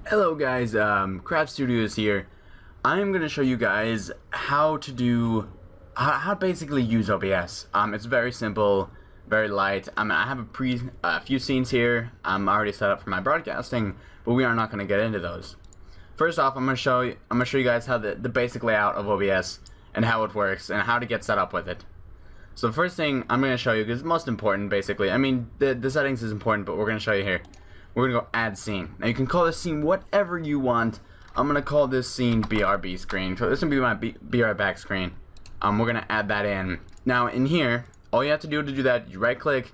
Hello guys, Crab Studios here. I'm gonna show you guys how to basically use OBS. It's very simple, very light. I have a few scenes here. I'm already set up for my broadcasting, but we are not gonna get into those. First off, I'm gonna show you guys how the basic layout of OBS and how it works and how to get set up with it. So the first thing I'm gonna show you is most important, basically. I mean, the settings is important, but we're gonna show you here. We're gonna go add scene. Now you can call this scene whatever you want. I'm gonna call this scene BRB screen. So this will be my be right back screen. We're gonna add that in. Now in here, all you have to do that, you right click,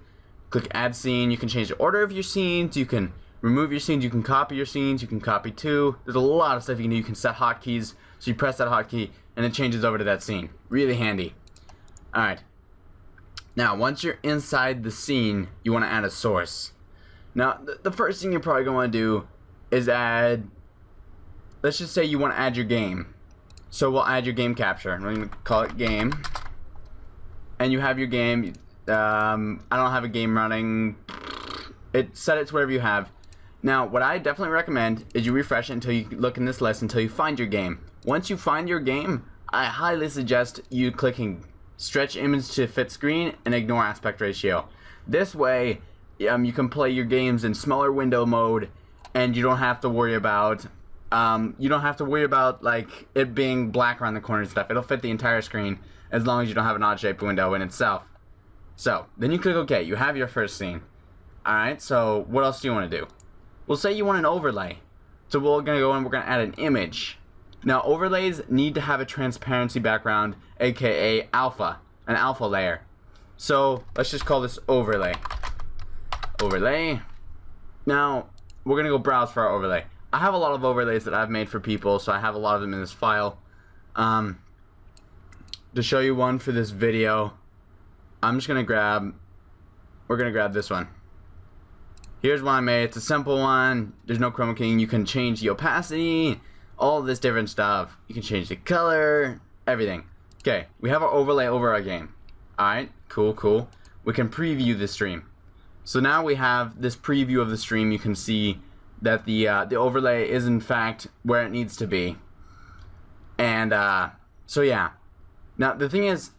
click add scene. You can change the order of your scenes. You can remove your scenes. You can copy your scenes. You can copy two. There's a lot of stuff you can do. You can set hotkeys. So you press that hotkey and it changes over to that scene. Really handy. All right. Now once you're inside the scene, you want to add a source. Now, the first thing you're probably going to want to do is add, let's just say you want to add your game. So we'll add your game capture. We're going to call it game. And you have your game. I don't have a game running. Set it to wherever you have. Now, what I definitely recommend is you refresh it until you look in this list until you find your game. Once you find your game, I highly suggest you clicking stretch image to fit screen and ignore aspect ratio. This way, you can play your games in smaller window mode, and you don't have to worry about like it being black around the corners and stuff. It'll fit the entire screen as long as you don't have an odd shaped window in itself. So then you click OK. You have your first scene. All right. So what else do you want to do? We'll say you want an overlay. So we're gonna go and we're gonna add an image. Now overlays need to have a transparency background, aka alpha, an alpha layer. So let's just call this overlay. Overlay. Now we're gonna go browse for our overlay. I have a lot of overlays that I've made for people, so I have a lot of them in this file. To show you one for this video, we're gonna grab this one. Here's one I made. It's a simple one. There's no chroma keying. You can change the opacity, all this different stuff. You can change the color, everything. Okay, we have our overlay over our game. Alright, cool. We can preview the stream. So now we have this preview of the stream. You can see that the overlay is in fact where it needs to be. And so yeah. Now the thing is,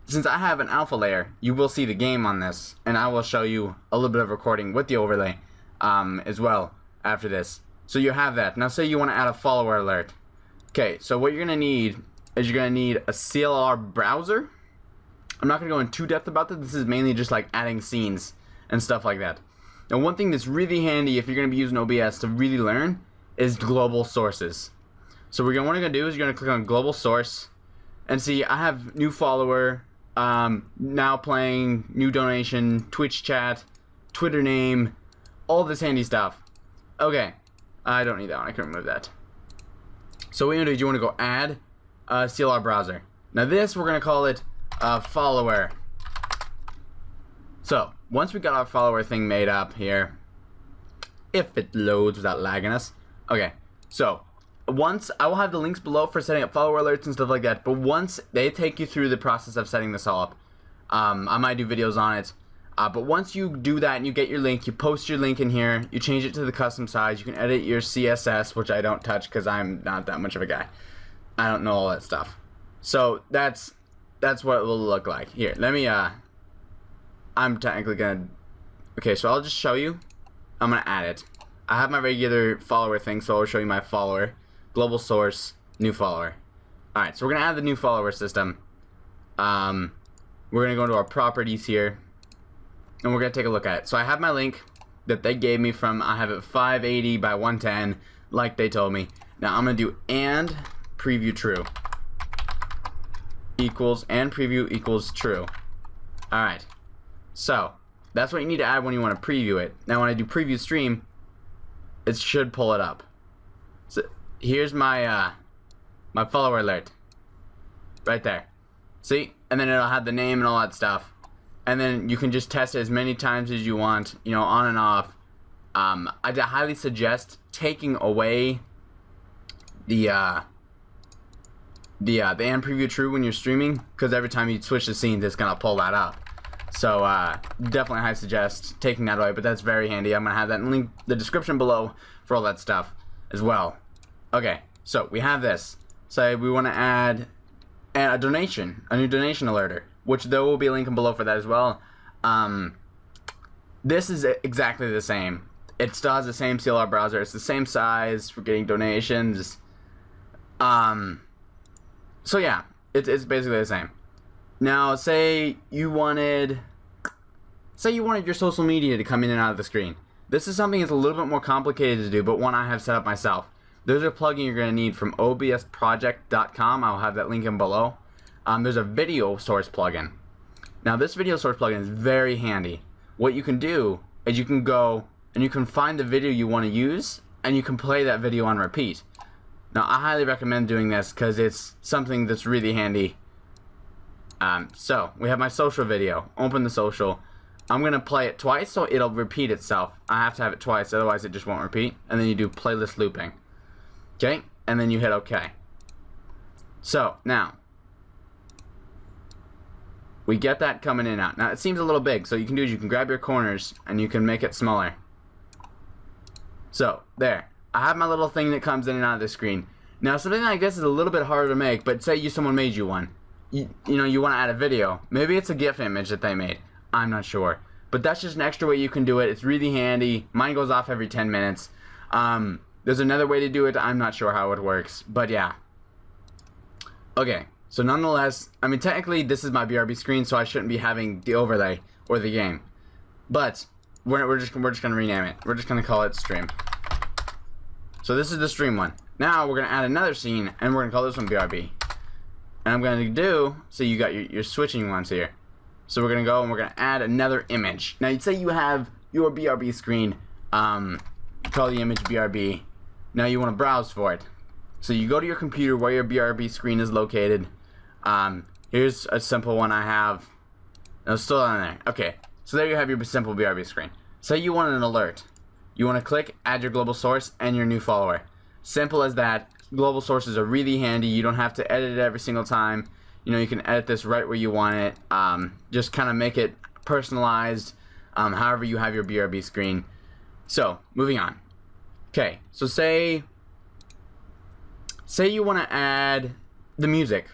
since I have an alpha layer, you will see the game on this, and I will show you a little bit of recording with the overlay as well after this. So you have that. Now say you want to add a follower alert. Okay, so what you're gonna need is you're gonna need a CLR browser. I'm not gonna go in too depth about this. This is mainly just like adding scenes and stuff like that. Now one thing that's really handy if you're going to be using OBS to really learn is global sources. So what you're going to do is you're going to click on global source and see I have new follower, now playing, new donation, Twitch chat, Twitter name, all this handy stuff. Okay, I don't need that one, I can remove that. So what you're going to do is you want to go add CLR browser. Now this we're going to call it follower. So once we got our follower thing made up here, if it loads without lagging us. Okay, so once I will have the links below for setting up follower alerts and stuff like that, but once they take you through the process of setting this all up, I might do videos on it, but once you do that and you get your link, you post your link in here, you change it to the custom size, you can edit your CSS, which I don't touch because I'm not that much of a guy. I don't know all that stuff. So that's what it will look like. Here, let me I'm technically gonna, okay, so I'll just show you. I'm gonna add it. I have my regular follower thing, so I'll show you my follower, global source, new follower. Alright, so we're gonna add the new follower system. We're gonna go into our properties here, and we're gonna take a look at it. So I have my link that they gave me from, I have it 580 by 110, like they told me. Now I'm gonna do and preview true equals, and preview equals true. Alright. So that's what you need to add when you want to preview it. Now when I do preview stream, it should pull it up. So here's my my follower alert right there. See, and then it'll have the name and all that stuff, and then you can just test it as many times as you want, you know, on and off. I highly suggest taking away the and preview true when you're streaming, because every time you switch the scenes, it's gonna pull that up. So definitely I suggest taking that away, but that's very handy. I'm gonna have that in the description below for all that stuff. as well. Okay, so we have this. Say we want to add a donation, a new donation alerter, which there will be a link below for that as well. This is exactly the same. It still has the same CLR browser. It's the same size for getting donations. So yeah, it's basically the same. Now, say you wanted your social media to come in and out of the screen. This is something that's a little bit more complicated to do, but one I have set up myself. There's a plugin you're going to need from obsproject.com. I'll have that link in below. There's a video source plugin. Now, this video source plugin is very handy. What you can do is you can go and you can find the video you want to use, and you can play that video on repeat. Now, I highly recommend doing this because it's something that's really handy. So, we have my social video. Open the social. I'm going to play it twice, so it'll repeat itself. I have to have it twice, otherwise it just won't repeat. And then you do playlist looping. Okay? And then you hit OK. So, now, we get that coming in and out. Now, it seems a little big, so you can do is you can grab your corners, and you can make it smaller. So, there. I have my little thing that comes in and out of the screen. Now, something like this is a little bit harder to make, but say someone made you one. You know, you want to add a video. Maybe it's a GIF image that they made. I'm not sure. But that's just an extra way you can do it. It's really handy. Mine goes off every 10 minutes. There's another way to do it. I'm not sure how it works. But yeah. Okay. So nonetheless, I mean, technically this is my BRB screen, so I shouldn't be having the overlay or the game. But we're just going to rename it. We're just going to call it stream. So this is the stream one. Now we're going to add another scene, and we're going to call this one BRB. And I'm going to do, so you got your switching ones here. So we're going to go and we're going to add another image. Now you'd say you have your BRB screen, call the image BRB. Now you want to browse for it. So you go to your computer where your BRB screen is located. Here's a simple one I have. No, it's still on there. Okay, so there you have your simple BRB screen. Say you want an alert. You want to click, add your global source and your new follower. Simple as that. Global sources are really handy. You don't have to edit it every single time. You know, you can edit this right where you want it. Just kind of make it personalized, however you have your BRB screen. So, moving on. Okay, so say you want to add the music.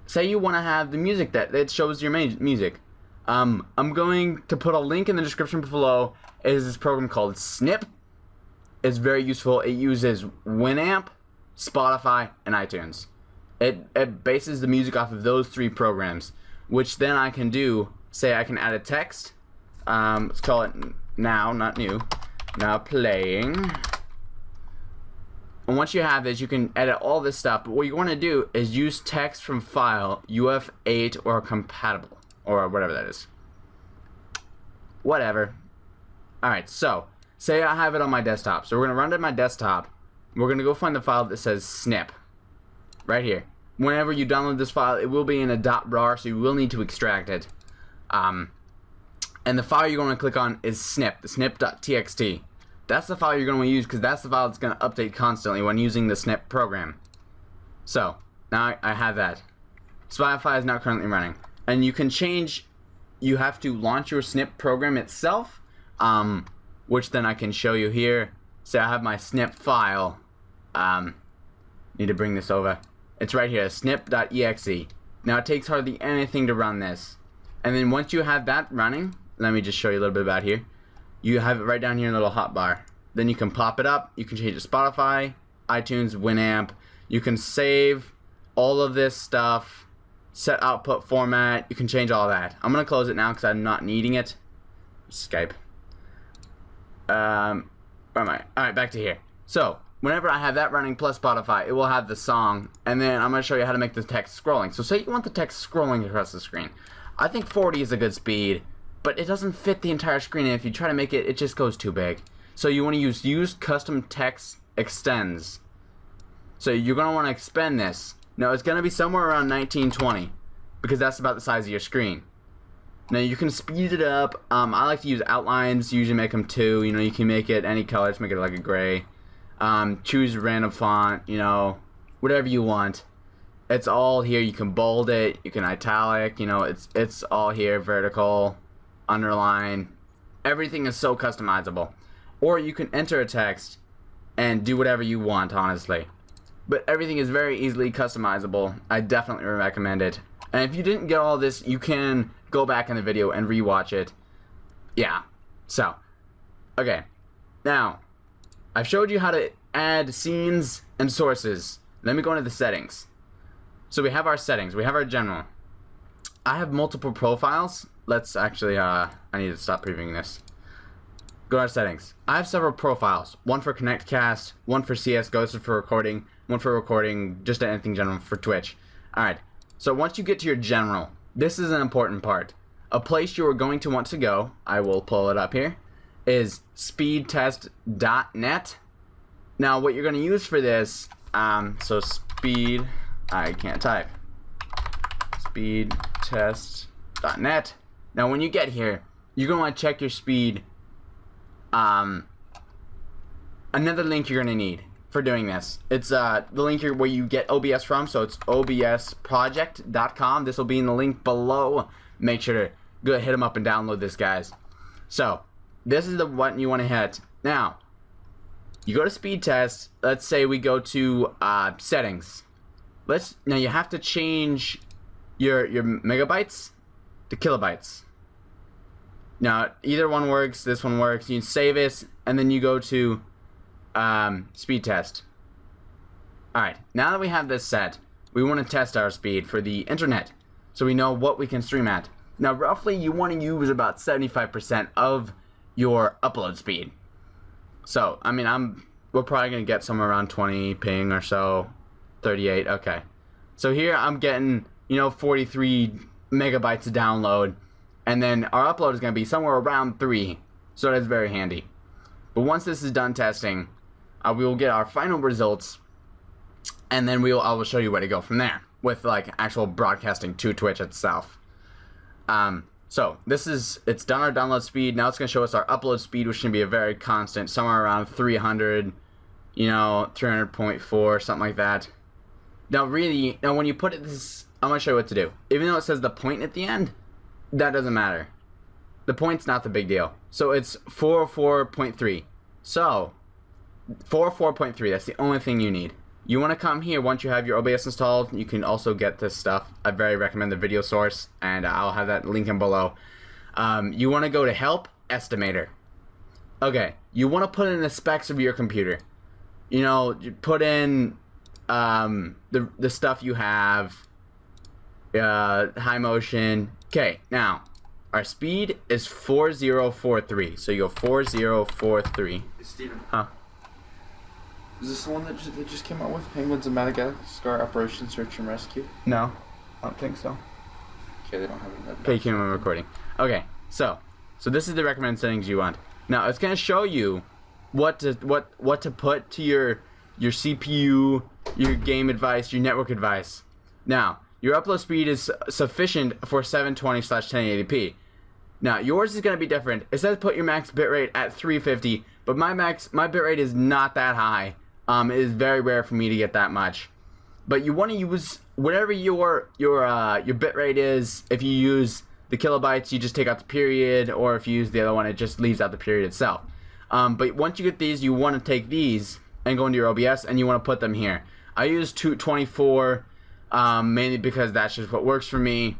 Say you want to have the music that shows your music. I'm going to put a link in the description below. It is this program called Snip. It's very useful. It uses Winamp, Spotify, and iTunes. It bases the music off of those three programs, which then I can do. Say I can add a text. Let's call it now, not new. Now playing. And once you have this, you can edit all this stuff. But what you want to do is use text from file UF8 or compatible, or whatever that is. Whatever. Alright, so say I have it on my desktop. So we're going to run to my desktop. We're going to go find the file that says Snip. Right here. Whenever you download this file, it will be in a .rar, so you will need to extract it. And the file you're going to click on is Snip, the snip.txt. That's the file you're going to use because that's the file that's going to update constantly when using the Snip program. So, now I have that. Spotify is not currently running. And you can change, you have to launch your Snip program itself, which then I can show you here. So I have my Snip file. Need to bring this over. It's right here, snip.exe. Now it takes hardly anything to run this. And then once you have that running, let me just show you a little bit about here. You have it right down here in the little hotbar. Then you can pop it up. You can change it to Spotify, iTunes, Winamp. You can save all of this stuff. Set output format. You can change all that. I'm going to close it now because I'm not needing it. Skype. Where am I? Alright, back to here. So, whenever I have that running plus Spotify, it will have the song, and then I'm going to show you how to make the text scrolling. So say you want the text scrolling across the screen. I think 40 is a good speed, but it doesn't fit the entire screen, and if you try to make it, it just goes too big. So you want to use custom text extends. So you're going to want to expand this. Now it's going to be somewhere around 1920, because that's about the size of your screen. Now you can speed it up. I like to use outlines, usually make them 2. You know, you can make it any color, just make it like a gray. Choose a random font, you know, whatever you want. It's all here. You can bold it, you can italic, you know, it's all here, vertical, underline. Everything is so customizable. Or you can enter a text and do whatever you want, honestly. But everything is very easily customizable. I definitely recommend it. And if you didn't get all this, you can go back in the video and rewatch it. Yeah. So, okay. Now, I've showed you how to add scenes and sources. Let me go into the settings. So we have our settings. We have our general. I have multiple profiles. Let's actually, I need to stop previewing this. Go to our settings. I have several profiles. One for ConnectCast, one for CSGO, so for recording, one for recording, just anything general for Twitch. Alright, so once you get to your general, this is an important part. A place you are going to want to go, I will pull it up here, is speedtest.net. Now what you're going to use for this, so speed, I can't type, speedtest.net. Now when you get here, you're going to want to check your speed. Another link you're going to need for doing this, it's the link here where you get OBS from, so it's obsproject.com. This will be in the link below. Make sure to go hit them up and download this, guys. So this is the one you want to hit. Now you go to speed test. Let's say we go to settings. Now you have to change your megabytes to kilobytes. Now either one works. This one works. You can save it and then you go to speed test. Alright, now that we have this set, we want to test our speed for the internet so we know what we can stream at. Now roughly you want to use about 75% of your upload speed. So I mean we're probably gonna get somewhere around 20 ping or so, 38. Okay, so here I'm getting 43 megabytes to download, and then our upload is gonna be somewhere around 3, so that's very handy. But once this is done testing, we will get our final results, and then I will show you where to go from there with like actual broadcasting to Twitch itself. So it's done our download speed. Now it's going to show us our upload speed, which can be a very constant, somewhere around 300, 300.4, something like that. Now when you put it I'm going to show you what to do. Even though it says the point at the end, that doesn't matter. The point's not the big deal. So it's 404.3. So 404.3, that's the only thing you need. You want to come here once you have your OBS installed. You can also get this stuff. I very recommend the video source, and I'll have that link in below. You want to go to help estimator. Okay, you want to put in the specs of your computer. You put in the stuff you have, high motion. Okay, now our speed is 4043. So you go 4043. Steven. Huh? Is this the one that they just came out with? Penguins of Madagascar Operation Search and Rescue? No, I don't think so. Okay, they don't have it. Okay, you I'm recording. Okay, so this is the recommended settings you want. Now it's gonna show you what to put to your CPU, your game advice, your network advice. Now your upload speed is sufficient for 720/1080p. Now yours is gonna be different. It says put your max bitrate at 350, but my bitrate is not that high. It is very rare for me to get that much. But you want to use whatever your bitrate is. If you use the kilobytes, you just take out the period, or if you use the other one, it just leaves out the period itself. But once you get these, you want to take these and go into your OBS, and you want to put them here. I use 224 mainly because that's just what works for me.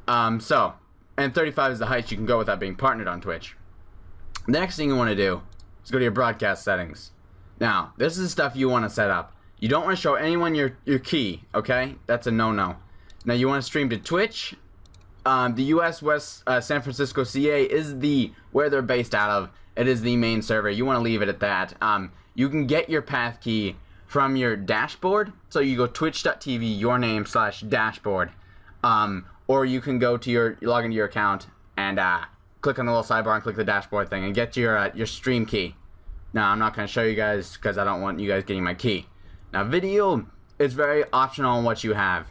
And 35 is the highest you can go without being partnered on Twitch. The next thing you want to do is go to your broadcast settings. Now, this is stuff you want to set up. You don't want to show anyone your key, okay? That's a no-no. Now, you want to stream to Twitch. The US West San Francisco CA is where they're based out of. It is the main server. You want to leave it at that. You can get your path key from your dashboard. So you go twitch.tv, your name /dashboard. Or you can go to log into your account and click on the little sidebar and click the dashboard thing and get your stream key. Now, I'm not going to show you guys because I don't want you guys getting my key. Now, video is very optional on what you have.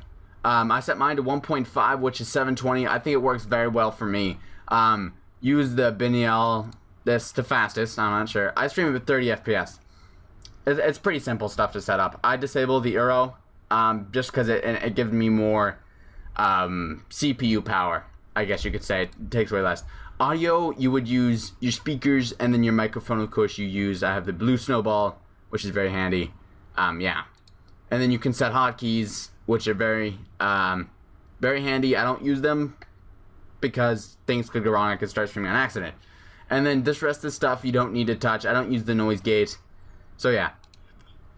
I set mine to 1.5, which is 720. I think it works very well for me. Use the Biniel, this to fastest. I'm not sure. I stream it with 30 FPS. It's pretty simple stuff to set up. I disable the Euro just because it gives me more CPU power. I guess you could say. It takes way less. Audio, you would use your speakers, and then your microphone, of course, you use. I have the blue snowball, which is very handy. Yeah. And then you can set hotkeys, which are very handy. I don't use them because things could go wrong. I could start streaming on accident. And then this rest of the stuff you don't need to touch. I don't use the noise gate. So yeah,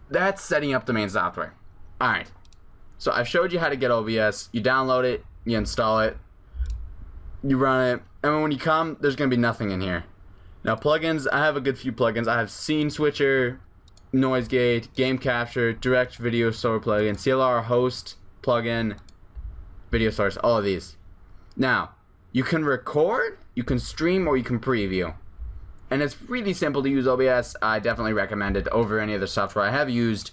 that's setting up the main software. Alright, so I've showed you how to get OBS. You download it, you install it, you run it, and when you come, there's going to be nothing in here. Now plugins, I have a good few plugins. I have Scene Switcher, Noise Gate, Game Capture, Direct Video Store plugin, CLR Host plugin, Video Source, all of these. Now, you can record, you can stream, or you can preview. And it's really simple to use OBS. I definitely recommend it over any other software I have used.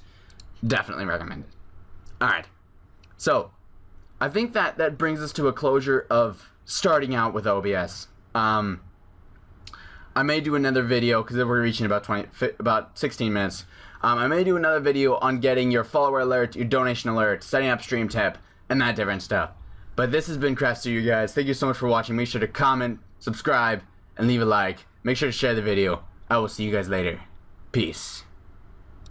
Definitely recommend it. Alright. So, I think that brings us to a closure of starting out with OBS. I may do another video, because we're reaching about 16 minutes. I may do another video on getting your follower alert, your donation alert, setting up stream tip, and that different stuff. But this has been Crafts to you guys. Thank you so much for watching. Make sure to comment, subscribe, and leave a like. Make sure to share the video. I will see you guys later. Peace.